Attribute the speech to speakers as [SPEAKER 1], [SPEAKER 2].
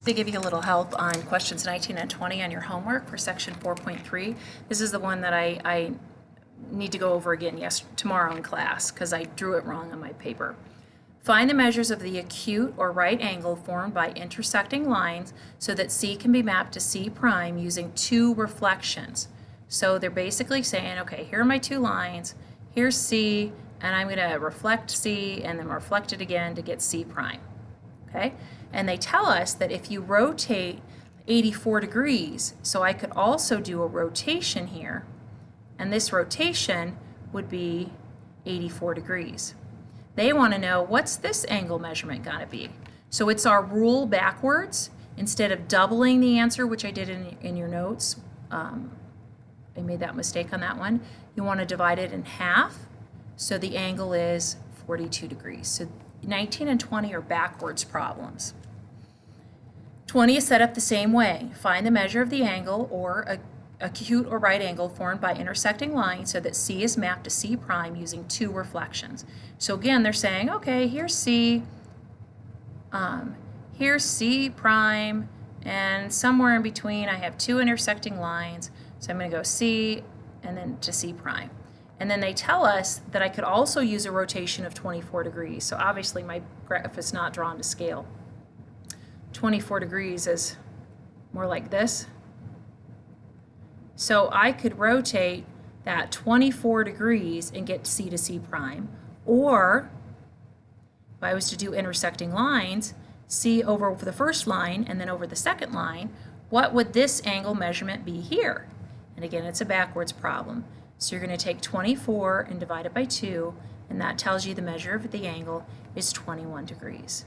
[SPEAKER 1] To give you a little help on questions 19 and 20 on your homework for section 4.3. This is the one that I need to go over again tomorrow in class because I drew it wrong on my paper. Find the measures of the acute or right angle formed by intersecting lines so that C can be mapped to C prime using two reflections. So they're basically saying, okay, here are my two lines, here's C, and I'm going to reflect C and then reflect it again to get C prime. Okay? And they tell us that if you rotate 84 degrees, so I could also do a rotation here, and this rotation would be 84 degrees. They want to know, what's this angle measurement going to be? So it's our rule backwards. Instead of doubling the answer, which I did in your notes, I made that mistake on that one, you want to divide it in half, so the angle is 42 degrees. So 19 and 20 are backwards problems. 20 is set up the same way. Find the measure of the angle or acute or right angle formed by intersecting lines so that C is mapped to C prime using two reflections. So again, they're saying, okay, here's C prime, and somewhere in between I have two intersecting lines, so I'm going to go C and then to C prime. And then they tell us that I could also use a rotation of 24 degrees. So obviously my graph is not drawn to scale. 24 degrees is more like this. So I could rotate that 24 degrees and get C to C prime. Or if I was to do intersecting lines, C over the first line and then over the second line, what would this angle measurement be here? And again, it's a backwards problem. So you're going to take 24 and divide it by 2, and that tells you the measure of the angle is 21 degrees.